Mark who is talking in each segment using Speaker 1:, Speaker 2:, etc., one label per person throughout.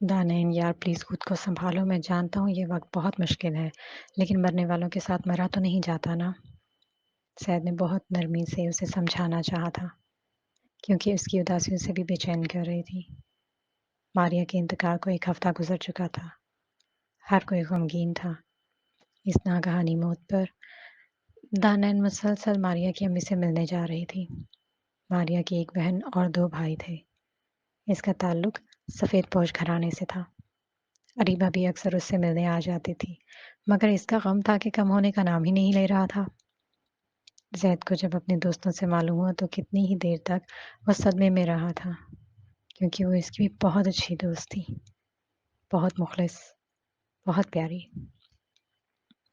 Speaker 1: دانین یار پلیز خود کو سنبھالو، میں جانتا ہوں یہ وقت بہت مشکل ہے، لیکن مرنے والوں کے ساتھ مرا تو نہیں جاتا نا؟ سید نے بہت نرمی سے اسے سمجھانا چاہا تھا، کیونکہ اس کی اداسی اسے بھی بے چین کر رہی تھی۔ ماریا کے انتقال کو 1 ہفتہ گزر چکا تھا، ہر کوئی غمگین تھا۔ اس ناگہانی موت پر دانین مسلسل ماریا کی امی سے ملنے جا رہی تھی۔ ماریا کی ایک بہن اور 2 بھائی تھے۔ اس کا تعلق سفید پوش گھرانے سے تھا۔ اریبہ بھی اکثر اس سے ملنے آ جاتی تھی، مگر اس کا غم تھا کہ کم ہونے کا نام ہی نہیں لے رہا تھا۔ زید کو جب اپنے دوستوں سے معلوم ہوا تو کتنی ہی دیر تک وہ صدمے میں رہا تھا، کیونکہ وہ اس کی بھی بہت اچھی دوست تھی، بہت مخلص، بہت پیاری۔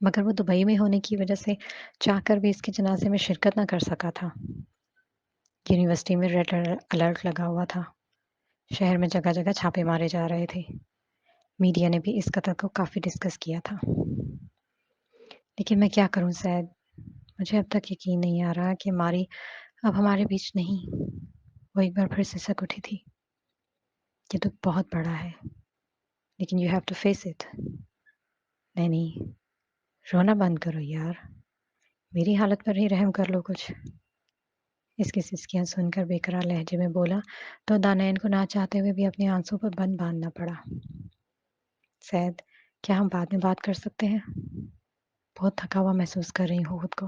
Speaker 1: مگر وہ دبئی میں ہونے کی وجہ سے چاہ کر بھی اس کے جنازے میں شرکت نہ کر سکا تھا۔ یونیورسٹی میں ریڈ الرٹ لگا ہوا تھا، شہر میں جگہ جگہ چھاپے مارے جا رہے تھے۔ میڈیا نے بھی اس قتل کو کافی ڈسکس کیا تھا۔ لیکن میں کیا کروں سید، مجھے اب تک یقین نہیں آ رہا کہ ماری اب ہمارے بیچ نہیں۔ وہ ایک بار پھر سسک اٹھی تھی۔ یہ دکھ بہت بڑا ہے، لیکن you have to face it. نہیں، رونا بند کرو یار، میری حالت پر ہی رحم کر لو کچھ۔ اس کی سسکیاں سن کر بے قرار لہجے میں بولا تو دانین کو نہ چاہتے ہوئے بھی اپنے آنسوں پر بند باندھنا پڑا۔ سید، کیا ہم بعد میں بات کر سکتے ہیں؟ بہت تھکا ہوا محسوس کر رہی ہوں خود کو،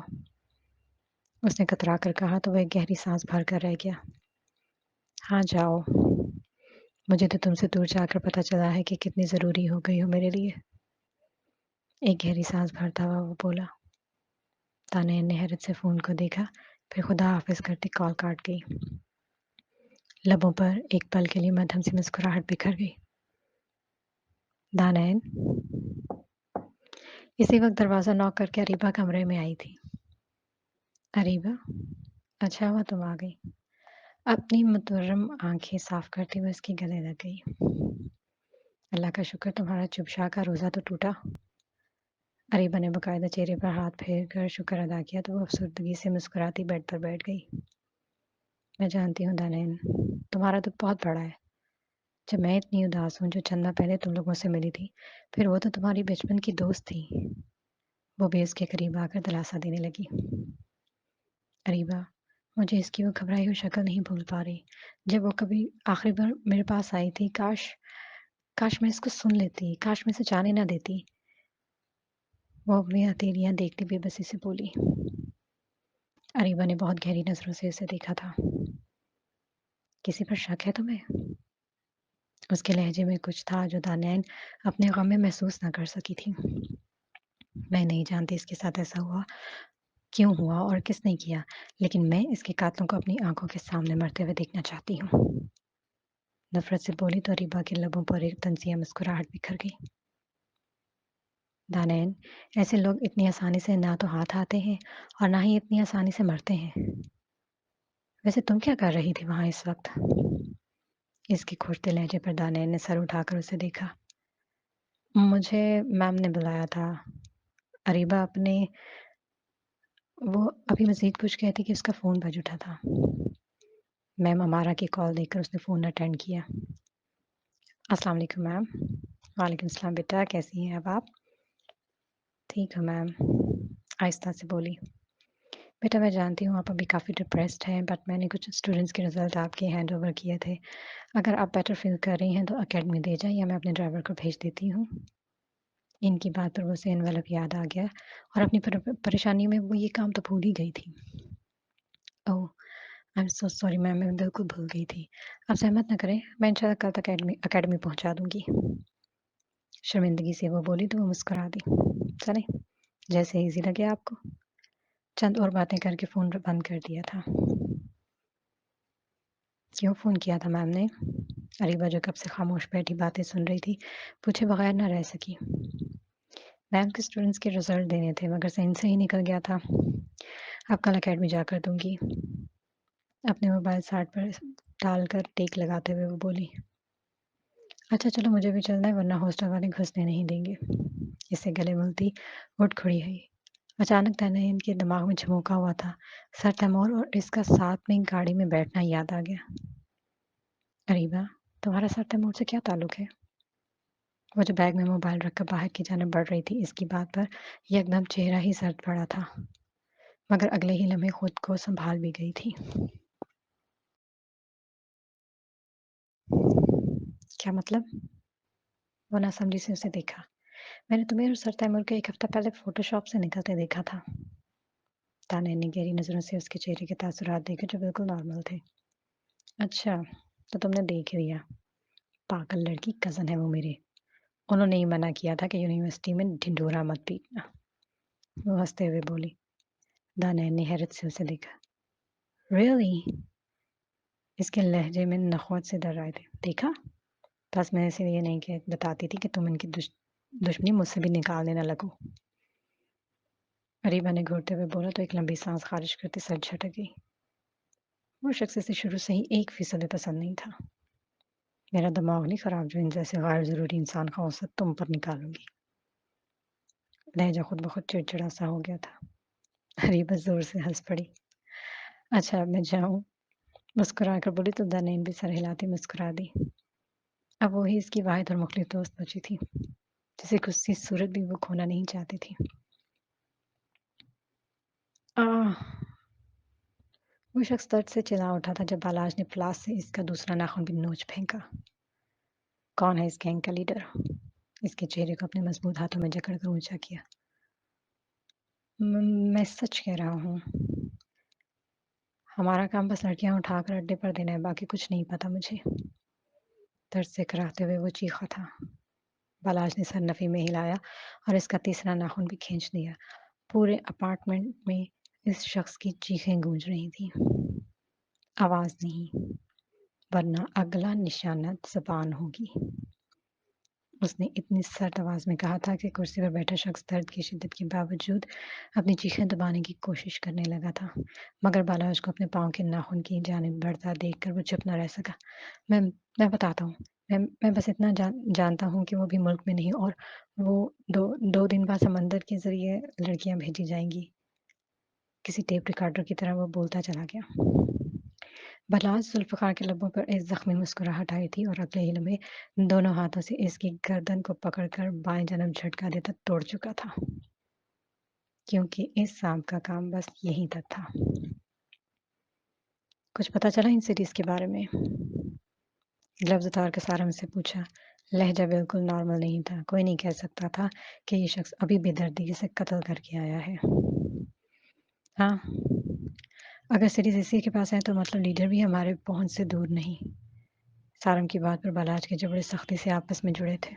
Speaker 1: اس نے کترا کر کہا تو وہ ایک گہری سانس بھر کر رہ گیا۔ ہاں جاؤ، مجھے تو تم سے دور جا کر پتہ چلا ہے کہ کتنی ضروری ہو گئی ہو میرے لیے۔ ایک گہری سانس بھرتا ہوا وہ بولا۔ دانین نے حیرت سے فون کو دیکھا، پھر خدا حافظ کرتی کال کاٹ گئی۔ لبوں پر ایک پل کے لیے مدھم سی مسکراہٹ بکھر گئی۔ دانین اسی وقت دروازہ نوک کر کے اریبہ کمرے میں آئی تھی۔ اریبہ، اچھا ہوا تم آ گئی۔ اپنی متورم آنکھیں صاف کرتے ہوئے اس کے گلے لگ گئی۔ اللہ کا شکر تمہارا چبشا کا روزہ تو ٹوٹا۔ اریبہ نے باقاعدہ چہرے پر ہاتھ پھیر کر شکر ادا کیا تو وہ افسردگی سے مسکراتی بیڈ پر بیٹھ گئی۔ میں جانتی ہوں دانین، تمہارا دکھ بہت بڑا ہے۔ جب میں اتنی اداس ہوں جو چند ماہ پہلے تم لوگوں سے ملی تھی، پھر وہ تو تمہاری بچپن کی دوست تھی۔ وہ بھی اس کے قریب آ کر دلاسا دینے لگی۔ اریبہ، مجھے اس کی وہ گھبرائی ہوئی شکل نہیں بھول پا رہی جب وہ کبھی آخری بار میرے پاس آئی تھی۔ کاش میں اس کو سن لیتی، کاش میں اسے جانے نہ دیتی۔ وہ اپنی ہتھیلیاں دیکھتی بے بسی سے بولی۔ اریبہ نے بہت گہری نظروں سے اسے دیکھا تھا۔ کسی پر شک ہے تمہیں؟ اس کے لہجے میں کچھ تھا جو دانین اپنے غم میں محسوس نہ کر سکی تھی۔ میں نہیں جانتی اس کے ساتھ ایسا ہوا کیوں ہوا اور کس نے کیا، لیکن میں اس کے قاتلوں کو اپنی آنکھوں کے سامنے مرتے ہوئے دیکھنا چاہتی ہوں۔ نفرت سے بولی تو اریبہ کے لبوں پر ایک طنزیہ مسکراہٹ بکھر گئی۔ دانین، ایسے لوگ اتنی آسانی سے نہ تو ہاتھ آتے ہیں اور نہ ہی اتنی آسانی سے مرتے ہیں۔ ویسے تم کیا کر رہی تھی وہاں اس وقت؟ اس کے کھوٹتے لہجے پر دانین نے سر اٹھا کر اسے دیکھا۔ مجھے میم نے بلایا تھا۔ اریبہ وہ ابھی مزید کچھ کہتی کہ اس کا فون بج اٹھا تھا۔ میم امارا کی کال دیکھ کر اس نے فون اٹینڈ کیا۔ السلام علیکم میم۔ وعلیکم السلام بیٹا، کیسی ہیں اب آپ؟ ٹھیک ہے میم، آہستہ سے بولی۔ بیٹا میں جانتی ہوں آپ ابھی کافی ڈپریسڈ ہیں، بٹ میں نے کچھ اسٹوڈنٹس کے رزلٹ آپ کے ہینڈ اوور کیے تھے۔ اگر آپ بیٹر فیل کر رہی ہیں تو اکیڈمی دے جائیں یا میں اپنے ڈرائیور کو بھیج دیتی ہوں۔ ان کی بات پر اسے انویلپ یاد آ گیا اور اپنی پریشانی میں وہ یہ کام تو بھول ہی گئی تھی۔ اوہ I am so sorry ma'am, میں بالکل بھول گئی تھی۔ آپ زحمت نہ کریں، میں انشاءاللہ کل تک اکیڈمی پہنچا دوں گی۔ شرمندگی سے وہ بولی تو وہ مسکرا دی۔ چلیں، جیسے ایزی لگے آپ کو۔ چند اور باتیں کر کے فون بند کر دیا تھا۔ کیوں فون کیا تھا میم نے؟ اریبہ جو کب سے خاموش بیٹھی باتیں سن رہی تھی پوچھے بغیر نہ رہ سکی۔ میم کے اسٹوڈنٹس کے رزلٹ دینے تھے مگر صحیح سے ہی نکل گیا تھا۔ اب کل اکیڈمی جا کر دوں گی۔ اپنے موبائل ساٹھ پر ڈال کر ٹیک لگاتے ہوئے وہ بولی۔ اچھا چلو مجھے بھی چلنا ہے ورنہ ہاسٹل والے گھسنے نہیں دیں گے۔ اسے گلے ملتی اٹھ کھڑی ہوئی۔ اچانک دانین کے دماغ میں جھونکا ہوا تھا، سر تیمور اور اس کا ساتھ میں گاڑی میں بیٹھنا یاد آ گیا۔ اریبہ، تمہارا سر تیمور سے کیا تعلق ہے؟ وہ جو بیگ میں موبائل رکھ کر باہر کی جانب بڑھ رہی تھی، اس کی بات پر یکدم چہرہ ہی سرد پڑا تھا، مگر اگلے ہی لمحے خود کو سنبھال بھی گئی تھی۔ کیا مطلب؟ وہ ناسمجھی سے اسے دیکھا۔ میں نے تمہیں اور سر تیمور کو ایک ہفتہ پہلے فوٹو شاپ سے نکلتے دیکھا تھا۔ تانیا نے گہری نظروں سے اس کے چہرے کے تاثرات دیکھے جو بالکل نارمل تھے۔ اچھا، تو تم نے دیکھ لیا۔ پاگل لڑکی، کزن ہے وہ میرے۔ انہوں نے ہی منع کیا تھا کہ یونیورسٹی میں ڈھنڈورا مت پیٹنا۔ وہ ہنستے ہوئے بولی۔ دانیال نے حیرت سے اسے دیکھا۔ ریئلی؟ اس کے لہجے میں نخوت سے در آئے تھے۔ دیکھا؟ بس میں اسے یہ نہیں کہ بتاتی تھی کہ تم ان کی دشمنی مجھ سے بھی نکالنے نہ لگو۔ اریبہ نے گھورتے ہوئے بولا تو ایک لمبی سانس خارج کرتے سر جھٹک گئی۔ وہ شخص اسے شروع سے ہی 1% پسند نہیں تھا۔ میرا دماغ نہیں خراب جو ان جیسے غیر ضروری انسان کا اوسط تم پر نکالوں گی۔ لہجہ خود بخود چڑچڑا سا ہو گیا تھا۔ اریبہ زور سے ہنس پڑی۔ اچھا اب میں جاؤں؟ مسکرا کر بولی تو دانیال بھی سر ہلاتی مسکرا دی۔ اب وہی اس کی واحد اور مخلص دوست بچی تھی جسے کسی صورت بھی وہ کھونا نہیں چاہتی تھی۔ وہ شخص درد سے چلا اٹھا تھا جب بالاج نے پلاس سے اس کا دوسرا ناخن بھی نوچ پھینکا۔ کون ہے اس گینگ کا لیڈر؟ اس کے چہرے کو اپنے مضبوط ہاتھوں میں جکڑ کر اونچا کیا۔ میں سچ کہہ رہا ہوں۔ ہمارا کام بس لڑکیاں اٹھا کر اڈے پر دینا ہے، باقی کچھ نہیں پتا مجھے۔ درد سے کراہتے ہوئے وہ چیخا تھا۔ بالاج نے سر نفی میں ہلایا اور اس کا تیسرا ناخن بھی کھینچ دیا۔ پورے اپارٹمنٹ میں اس شخص کی چیخیں گونج رہی تھیں۔ آواز نہیں، ورنہ اگلا نشانہ زبان ہوگی۔ اس نے اتنی سرد آواز میں کہا تھا کہ کرسی پر بیٹھا شخص درد کی شدت کے باوجود اپنی چیخیں دبانے کی کوشش کرنے لگا تھا، مگر بالاج کو اپنے پاؤں کے ناخن کی جانب بڑھتا دیکھ کر وہ چپ نہ رہ سکا۔ میں بتاتا ہوں۔ میں بس اتنا جانتا ہوں کہ وہ بھی ملک میں نہیں، اور وہ دو دن بعد سمندر کے ذریعے لڑکیاں بھیجی جائیں گی۔ کسی ٹیپ ریکارڈر کی طرح وہ بولتا چلا گیا۔ بالاج ذوالفقار کے لبوں پر ایک زخمی مسکراہٹ آئی تھی اور اگلے ہی لمحے دونوں ہاتھوں سے اس کی گردن کو پکڑ کر بائیں جانب جھٹکا دیتا توڑ چکا تھا، کیونکہ اس سانپ کا کام بس یہیں تک تھا۔ کچھ پتا چلا ان سٹیز کے بارے میں؟ گلوز اتار کے سارا سے پوچھا۔ لہجہ بالکل نارمل نہیں تھا۔ کوئی نہیں کہہ سکتا تھا کہ یہ شخص ابھی بے دردی سے قتل کر کے آیا ہے۔ ہاں، اگر سٹیز اسی کے پاس ہیں تو مطلب لیڈر بھی ہمارے پہنچ سے دور نہیں۔ سارم کی بات پر بالاج کے جبڑے سختی سے آپس میں جڑے تھے۔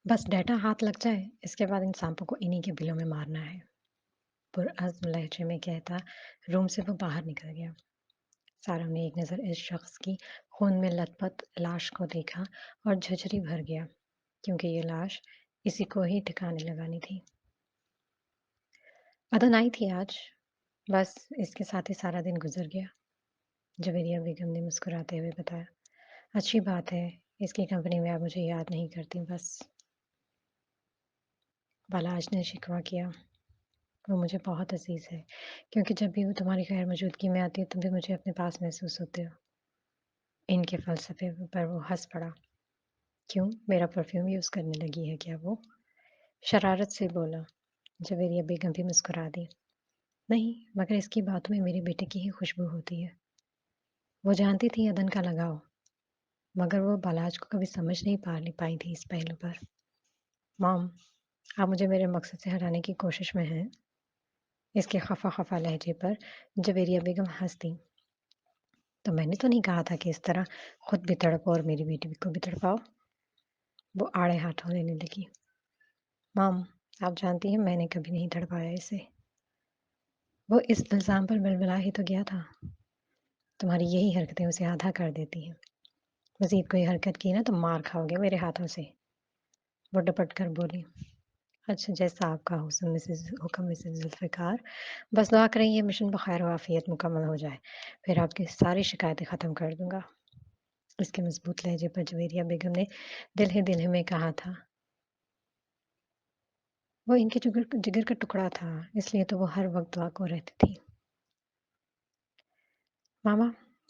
Speaker 1: بس ڈیٹا ہاتھ لگ جائے، اس کے بعد ان سانپوں کو انہی کے بلوں میں مارنا ہے، پرعزم لہجے میں کہتا روم سے وہ باہر نکل گیا۔ سارم نے ایک نظر اس شخص کی خون میں لت پت لاش کو دیکھا اور جھجری بھر گیا، کیونکہ یہ لاش اسی کو ہی ٹھکانے لگانی تھی۔ ادن آئی تھی آج، بس اس کے ساتھ ہی سارا دن گزر گیا، جویریہ بیگم نے مسکراتے ہوئے بتایا۔ اچھی بات ہے، اس کی کمپنی میں آپ مجھے یاد نہیں کرتی۔ بس بالاج نے شکوہ کیا۔ وہ مجھے بہت عزیز ہے، کیونکہ جب بھی وہ تمہاری غیر موجودگی میں آتی ہے تم بھی مجھے اپنے پاس محسوس ہوتے ہو۔ ان کے فلسفے پر وہ ہنس پڑا۔ کیوں، میرا پرفیوم یوز کرنے لگی ہے کیا وہ؟ شرارت سے بولا۔ جویریہ بیگم بھی مسکرا دی۔ نہیں، مگر اس کی باتوں میں میرے بیٹے کی ہی خوشبو ہوتی ہے۔ وہ جانتی تھی ادن کا لگاؤ، مگر وہ بالاج کو کبھی سمجھ نہیں پائی تھی اس پہلو پر۔ مام، آپ مجھے میرے مقصد سے ہٹانے کی کوشش میں ہیں؟ اس کے خفا خفا لہجے پر جویریہ بیگم ہنس دی۔ تو میں نے تو نہیں کہا تھا کہ اس طرح خود بھی تڑپو اور میری بیٹی کو بھی تڑپاؤ۔ وہ آڑے ہاتھوں لینے لگی۔ مام، آپ جانتی ہیں میں نے کبھی نہیں تڑپایا اسے۔ وہ اس الزام پر بلبلا ہی تو گیا تھا۔ تمہاری یہی حرکتیں اسے آدھا کر دیتی ہیں۔ مزید کوئی حرکت کی نا تو مار کھاؤ گے میرے ہاتھوں سے۔ وہ ڈپٹ کر بولی۔ اچھا، جیسا آپ کا حکم مسز ذوالفقار، بس دعا کریں یہ مشن بخیر و عافیت مکمل ہو جائے، پھر آپ کی ساری شکایتیں ختم کر دوں گا۔ اس کے مضبوط لہجے پر جویریہ بیگم نے دل ہی میں کہا تھا۔ وہ ان کے جگر کا ٹکڑا تھا، اس لیے تو وہ ہر وقت دعا کو رہتی تھی۔ ماما،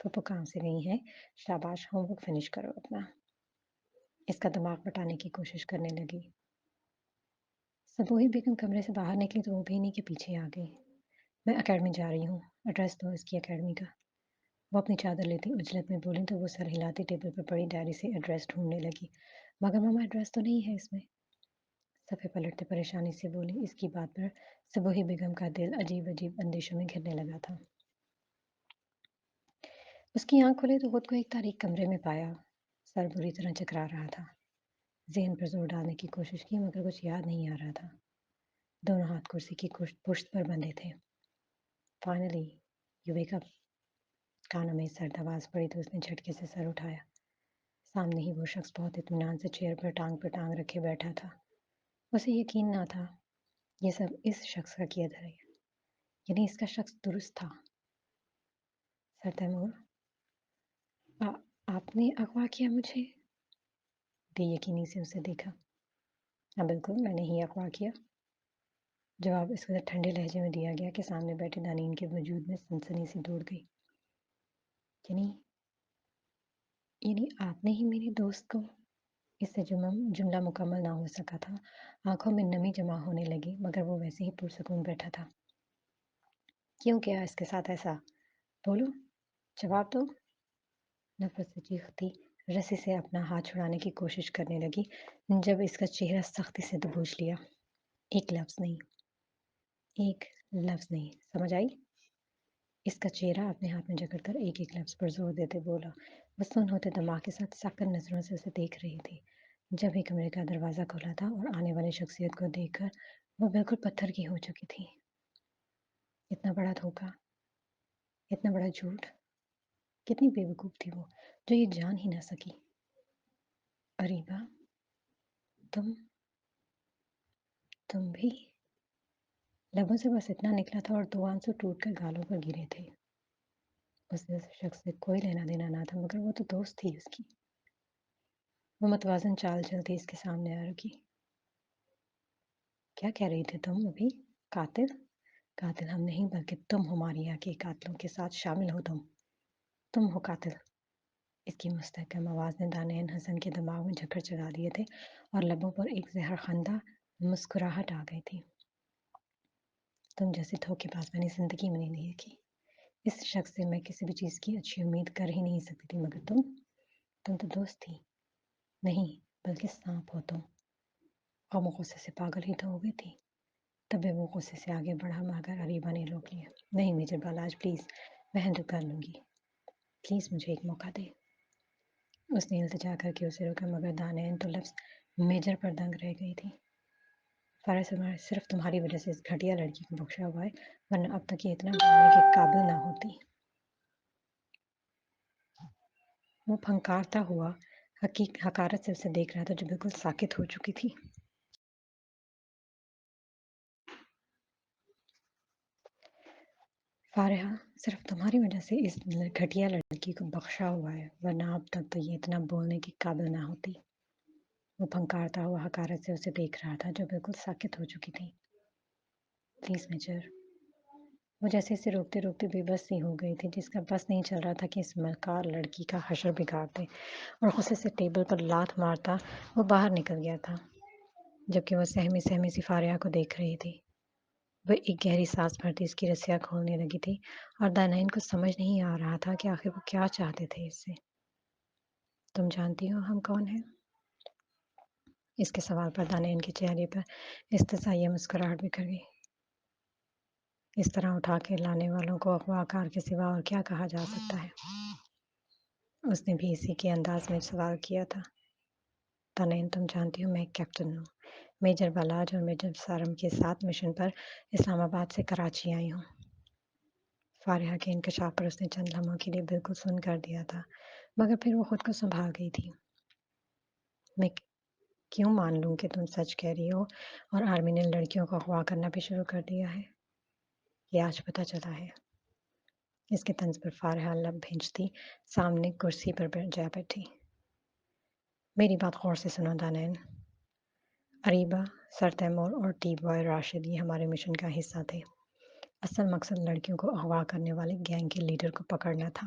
Speaker 1: پھوپھو کام سے گئی ہیں، شاباش ہوم ورک فنش کرو اپنا۔ اس کا دماغ بٹانے کی کوشش کرنے لگی۔ صبوحی بیگم کمرے سے باہر نکلی تو وہ بھینی کے پیچھے آ گئی۔ میں اکیڈمی جا رہی ہوں، ایڈریس دو اس کی اکیڈمی کا۔ وہ اپنی چادر لیتی عجلت میں بولی تو وہ سر ہلاتی ٹیبل پر پڑی ڈائری سے ایڈریس ڈھونڈنے لگی۔ مگر ماما ایڈریس تو نہیں ہے اس میں۔ صفحے پلٹتے پریشانی سے بولی۔ اس کی بات پر صبوحی بیگم کا دل عجیب عجیب اندیشوں میں گھرنے لگا تھا۔ اس کی آنکھ کھلے تو خود کو ایک تاریک کمرے میں پایا۔ سر بری طرح چکرا رہا تھا۔ ذہن پر زور ڈالنے کی کوشش کی مگر کچھ یاد نہیں آ رہا تھا۔ دونوں ہاتھ کرسی کی پشت پر بندھے تھے۔ فائنلی یو ویک اپ، کانوں میں سرد آواز پڑی تو اس نے جھٹکے سے سر اٹھایا۔ سامنے ہی وہ شخص بہت اطمینان سے چیئر پر ٹانگ رکھے بیٹھا تھا۔ اسے یقین نہ تھا یہ سب اس شخص کا کیا دھرے، یعنی اس کا شخص درست تھا۔ سر تیمور، آپ نے اغوا کیا مجھے؟ بے یقینی سے اسے دیکھا۔ ہاں بالکل، میں نے ہی اغوا کیا۔ جواب اس قدر ٹھنڈے لہجے میں دیا گیا کہ سامنے بیٹھے دانین کے وجود میں سنسنی سی دوڑ گئی۔ یعنی آپ نے ہی میری دوست کو؟ اس سے جملہ مکمل نہ ہو سکا تھا۔ آنکھوں میں نمی جمع ہونے لگی مگر وہ ویسے ہی پرسکون بیٹھا تھا۔ کیوں کیا اس کے ساتھ ایسا؟ بولو، جواب دو۔ نفرت سے چیختی رسی سے اپنا ہاتھ چھڑانے کی کوشش کرنے لگی جب اس کا چہرہ سختی سے دبوچ لیا۔ ایک لفظ نہیں، سمجھ آئی؟ اس کا چہرہ اپنے ہاتھ میں جکڑ کر ایک ایک لفظ پر زور دیتے بولا۔ وہ سن ہوتے دماغ کے ساتھ سکن نظروں سے اسے دیکھ رہی تھی۔ جب ہی کمرے کا دروازہ کھولا تھا اور آنے والی شخصیت کو دیکھ کر وہ بالکل پتھر کی ہو چکی تھی۔ اتنا بڑا دھوکہ، اتنا بڑا جھوٹ، کتنی بے وقوف تھی وہ جو یہ جان ہی نہ سکی۔ اریبہ، تم بھی؟ لبوں سے بس اتنا نکلا تھا اور دو آنسو ٹوٹ کر گالوں پر گرے تھے۔ اس شخص سے کوئی لینا دینا نہ تھا مگر وہ تو دوست تھی اس کی۔ وہ متوازن چال چلتی اس کے سامنے آ رکی۔ کیا کہہ رہی تھی تم ابھی؟ قاتل؟ قاتل ہم نہیں بلکہ تم ہو ماریا کے قاتلوں کے ساتھ شامل ہو تم ہو قاتل۔ اس کی مستحکم آواز نے دانین حسن کے دماغ میں جھکڑ چلا دیے تھے اور لبوں پر ایک زہر خندہ مسکراہٹ آ گئی تھی۔ تم جیسے دھوکے باز میں نے زندگی میں نہیں دیکھی۔ اس شخص سے میں کسی بھی چیز کی اچھی امید کر ہی نہیں سکتی تھی مگر تم تو دوست تھی، نہیں بلکہ سانپ ہو تم۔ غم و غصے سے پاگل ہی تو ہو گئی تھی۔ تبے وہ غصے سے آگے بڑھا مگر اریبہ نے روک لیا۔ نہیں میجر بالاج پلیز، میں ہینڈل کر لوں گی، پلیز مجھے ایک موقع دے۔ اس نے التجا کر کے اسے روکا مگر دانین تو لفظ میجر پر دنگ رہ گئی تھی۔ فارغ صرف تمہاری وجہ سے اس گھٹیا لڑکی کو بخشا ہوا ہے ورنہ اب تک یہ اتنا بولنے کے قابل نہ ہوتی۔ وہ پھنکارتا ہوا حقارت سے اسے دیکھ رہا تھا جو بالکل ساکت ہو چکی تھی۔ فارحہ، صرف تمہاری وجہ سے اس گھٹیا لڑکی کو بخشا ہوا ہے ورنہ اب تک تو یہ اتنا بولنے کے قابل نہ ہوتی۔ وہ پھنکارتا ہوا حقارت سے اسے دیکھ رہا تھا جو بالکل ساکت ہو چکی تھی۔ Please major. وہ جیسے اسے روکتے روکتے بے بس سی ہو گئی تھی جس کا بس نہیں چل رہا تھا کہ اس مکار لڑکی کا حشر بگاڑ دے، اور غصے سے ٹیبل پر لات مارتا وہ باہر نکل گیا تھا جبکہ وہ سہمی سہمی سی فارحہ کو دیکھ رہی تھی۔ وہ ایک گہری سانس بھرتی اس کی رسیاں کھولنے لگی تھی اور دانائن کو سمجھ نہیں آ رہا تھا کہ آخر وہ کیا چاہتے تھے اس سے۔ تم جانتی ہو ہم کون ہیں؟ اس کے سوال پر دانائن کے چہرے پر استحصائیہ مسکراہٹ بکھر گئی۔ اس طرح اٹھا کے لانے والوں کو اغوا کار کے سوا اور کیا کہا جا سکتا ہے؟ اس نے بھی اسی کے انداز میں سوال کیا تھا۔ دانائن، تم جانتی ہو میں ایک کیپٹن ہوں، میجر بالاج اور میجر سارم کے ساتھ مشن پر اسلام آباد سے کراچی آئی ہوں۔ فارحہ کے انکشاف پر اس نے چند لمحوں کے لیے بالکل سن کر دیا تھا مگر پھر وہ خود کو سنبھال گئی تھی۔ میں کیوں مان لوں کہ تم سچ کہہ رہی ہو اور آرمی نے لڑکیوں کو اغوا کرنا بھی شروع کر دیا ہے؟ یہ آج پتہ چلا ہے۔ اس کے طنز پر فارحہ لب بھینچتی سامنے کرسی پر جا بیٹھی۔ میری بات غور سے سنو دانائن۔ اریبہ، سر تیمور اور ٹی بوائے راشد یہ ہمارے مشن کا حصہ تھے۔ اصل مقصد لڑکیوں کو اغوا کرنے والے گینگ کے لیڈر کو پکڑنا تھا۔